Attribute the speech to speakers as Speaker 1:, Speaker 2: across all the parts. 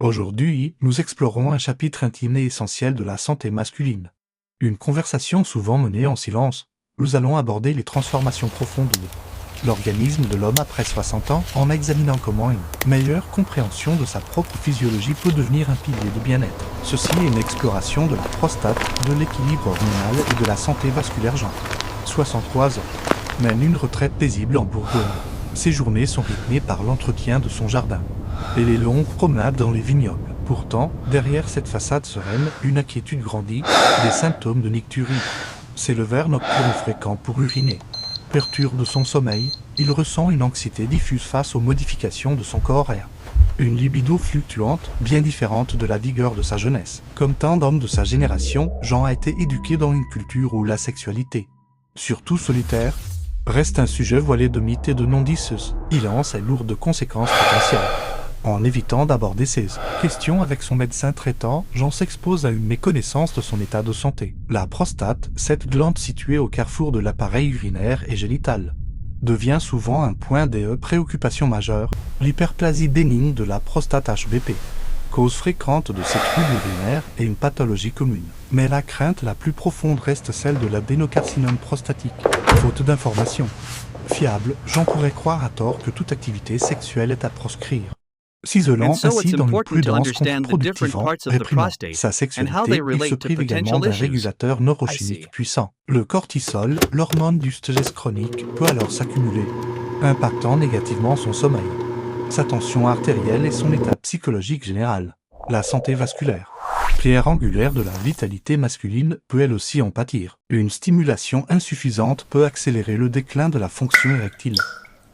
Speaker 1: Aujourd'hui, nous explorons un chapitre intime et essentiel de la santé masculine. Une conversation souvent menée en silence, nous allons aborder les transformations profondes de l'organisme de l'homme après 60 ans en examinant comment une meilleure compréhension de sa propre physiologie peut devenir un pilier de bien-être. Ceci est une exploration de la prostate, de l'équilibre hormonal et de la santé vasculaire genre. 63 ans, mène une retraite paisible en Bourgogne. Ses journées sont rythmées par l'entretien de son jardin et les longues promenades dans les vignobles. Pourtant, derrière cette façade sereine, une inquiétude grandit, des symptômes de nicturie. Ses levers nocturnes fréquents pour uriner perturbent son sommeil, il ressent une anxiété diffuse face aux modifications de son corps et une libido fluctuante, bien différente de la vigueur de sa jeunesse. Comme tant d'hommes de sa génération, Jean a été éduqué dans une culture où la sexualité, surtout solitaire, reste un sujet voilé de mythes et de non-dits. Il en ses lourdes conséquences potentielles. En évitant d'aborder ces questions avec son médecin traitant, Jean s'expose à une méconnaissance de son état de santé. La prostate, cette glande située au carrefour de l'appareil urinaire et génital, devient souvent un point de préoccupation majeure. L'hyperplasie bénigne de la prostate HBP, cause fréquente de ces troubles urinaires et une pathologie commune. Mais la crainte la plus profonde reste celle de l'adénocarcinome prostatique. Faute d'informations fiables, Jean pourrait croire à tort que toute activité sexuelle est à proscrire, s'isolant ainsi dans une prudence contre-productivant, réprimant sa sexualité. Il se prive également d'un régulateur neurochimique puissant. Le cortisol, l'hormone du stress chronique, peut alors s'accumuler, impactant négativement son sommeil, sa tension artérielle et son état psychologique général. La santé vasculaire, pierre angulaire de la vitalité masculine, peut elle aussi en pâtir. Une stimulation insuffisante peut accélérer le déclin de la fonction érectile,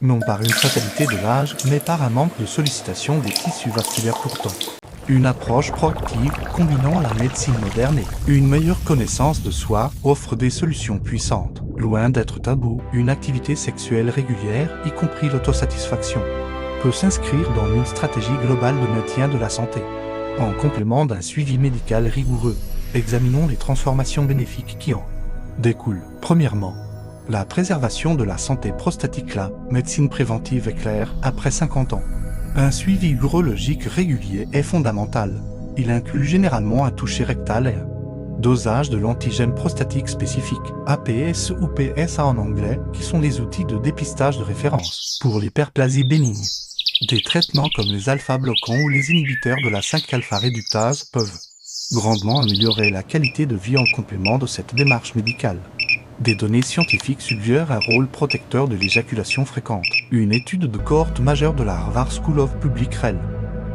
Speaker 1: non par une fatalité de l'âge, mais par un manque de sollicitation des tissus vasculaires pourtant. Une approche proactive combinant la médecine moderne et une meilleure connaissance de soi offre des solutions puissantes. Loin d'être tabou, une activité sexuelle régulière, y compris l'autosatisfaction, peut s'inscrire dans une stratégie globale de maintien de la santé. En complément d'un suivi médical rigoureux, examinons les transformations bénéfiques qui en découlent. Premièrement, la préservation de la santé prostatique. La médecine préventive est claire après 50 ans. Un suivi urologique régulier est fondamental. Il inclut généralement un toucher rectal et un dosage de l'antigène prostatique spécifique, APS ou PSA en anglais, qui sont les outils de dépistage de référence. Pour l'hyperplasie bénigne, des traitements comme les alpha-bloquants ou les inhibiteurs de la 5-alpha-réductase peuvent grandement améliorer la qualité de vie en complément de cette démarche médicale. Des données scientifiques suggèrent un rôle protecteur de l'éjaculation fréquente. Une étude de cohorte majeure de la Harvard School of Public Health,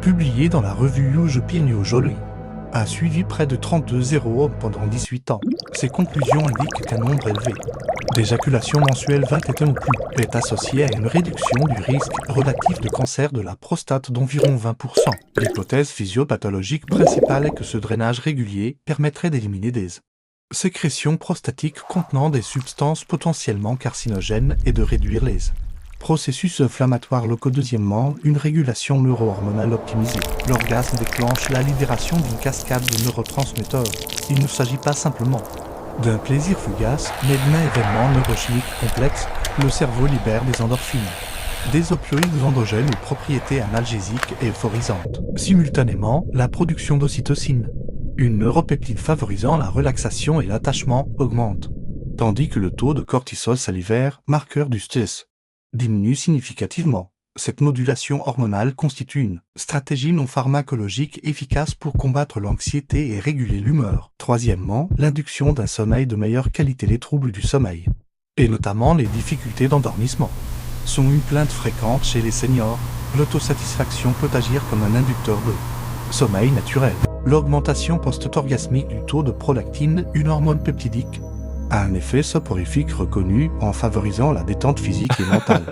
Speaker 1: publiée dans la revue Epidemiology, a suivi près de 32 hommes pendant 18 ans. Ces conclusions indiquent qu'un nombre élevé d'éjaculations mensuelles 21 ou plus est associé à une réduction du risque relatif de cancer de la prostate d'environ 20%. L'hypothèse physiopathologique principale est que ce drainage régulier permettrait d'éliminer des sécrétions prostatiques contenant des substances potentiellement carcinogènes et de réduire les processus inflammatoires locaux. Deuxièmement, une régulation neuro-hormonale optimisée. L'orgasme déclenche la libération d'une cascade de neurotransmetteurs. Il ne s'agit pas simplement d'un plaisir fugace, mais d'un événement neurochimique complexe. Le cerveau libère des endorphines, des opioïdes endogènes aux propriétés analgésiques et euphorisantes. Simultanément, la production d'ocytocine, une neuropeptide favorisant la relaxation et l'attachement, augmente, tandis que le taux de cortisol salivaire, marqueur du stress, diminue significativement. Cette modulation hormonale constitue une stratégie non pharmacologique efficace pour combattre l'anxiété et réguler l'humeur. Troisièmement, l'induction d'un sommeil de meilleure qualité. Les troubles du sommeil, et notamment les difficultés d'endormissement, sont une plainte fréquente chez les seniors. L'autosatisfaction peut agir comme un inducteur de sommeil naturel. L'augmentation post-orgasmique du taux de prolactine, une hormone peptidique, a un effet soporifique reconnu en favorisant la détente physique et mentale.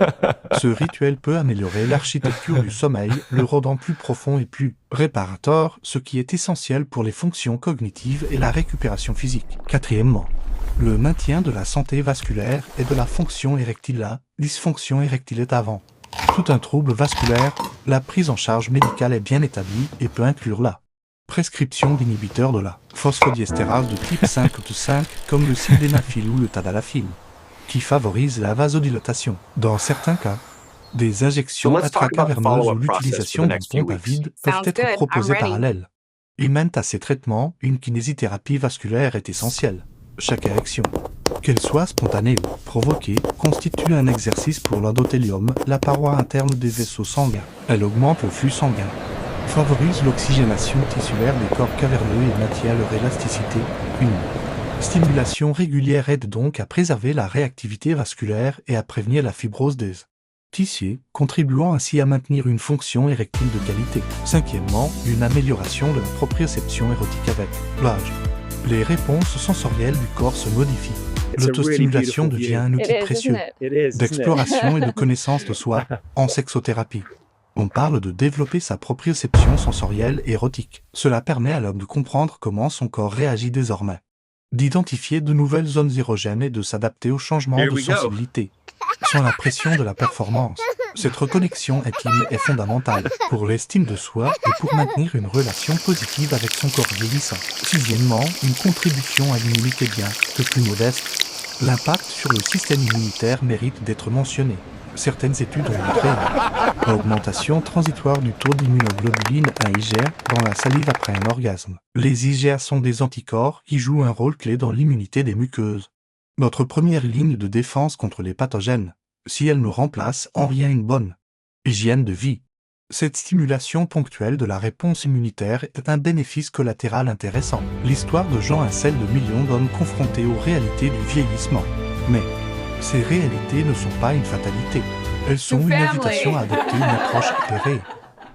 Speaker 1: Ce rituel peut améliorer l'architecture du sommeil, le rendant plus profond et plus réparateur, ce qui est essentiel pour les fonctions cognitives et la récupération physique. Quatrièmement, le maintien de la santé vasculaire et de la fonction érectile. La dysfonction érectile est avant tout un trouble vasculaire. La prise en charge médicale est bien établie et peut inclure la prescription d'inhibiteurs de la phosphodiesterase de type 5 ou 5, comme le sildenafil ou le tadalafil, qui favorisent la vasodilatation. Dans certains cas, Des injections intracaverneuses ou l'utilisation d'une pompe à vide peuvent être proposées parallèles. Et mènent à ces traitements, une kinésithérapie vasculaire est essentielle. Chaque érection, qu'elle soit spontanée ou provoquée, constitue un exercice pour l'endothélium, la paroi interne des vaisseaux sanguins. Elle augmente le flux sanguin, favorise l'oxygénation tissulaire des corps caverneux et maintient leur élasticité. Une stimulation régulière aide donc à préserver la réactivité vasculaire et à prévenir la fibrose des tissus, contribuant ainsi à maintenir une fonction érectile de qualité. Cinquièmement, une amélioration de la proprioception érotique avec l'âge. Les réponses sensorielles du corps se modifient. L'autostimulation devient un outil précieux d'exploration et de connaissance de soi en sexothérapie. On parle de développer sa proprioception sensorielle érotique. Cela permet à l'homme de comprendre comment son corps réagit désormais, d'identifier de nouvelles zones érogènes et de s'adapter aux changements de sensibilité. Sans la pression de la performance, cette reconnexion intime est fondamentale pour l'estime de soi et pour maintenir une relation positive avec son corps vieillissant. Sixièmement, une contribution à l'immunité bien que plus modeste. L'impact sur le système immunitaire mérite d'être mentionné. Certaines études ont montré une augmentation transitoire du taux d'immunoglobuline à IgA dans la salive après un orgasme. Les IgA sont des anticorps qui jouent un rôle clé dans l'immunité des muqueuses. Notre première ligne de défense contre les pathogènes, si elle ne remplace en rien une bonne hygiène de vie. Cette stimulation ponctuelle de la réponse immunitaire est un bénéfice collatéral intéressant. L'histoire de Jean incelle de millions d'hommes confrontés aux réalités du vieillissement. Mais ces réalités ne sont pas une fatalité. Elles sont une invitation à adopter une approche éclairée,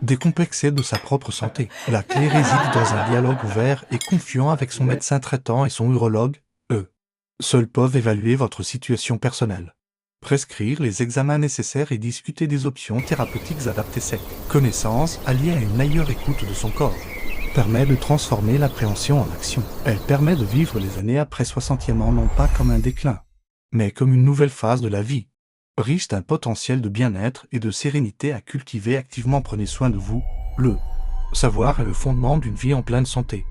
Speaker 1: décomplexée de sa propre santé. La clé réside dans un dialogue ouvert et confiant avec son médecin traitant et son urologue. Eux seuls peuvent évaluer votre situation personnelle, prescrire les examens nécessaires et discuter des options thérapeutiques adaptées. Cette connaissance, alliée à une meilleure écoute de son corps, permet de transformer l'appréhension en action. Elle permet de vivre les années après 60e ans non pas comme un déclin, mais comme une nouvelle phase de la vie, riche d'un potentiel de bien-être et de sérénité à cultiver activement. Prenez soin de vous. Le savoir est le fondement d'une vie en pleine santé.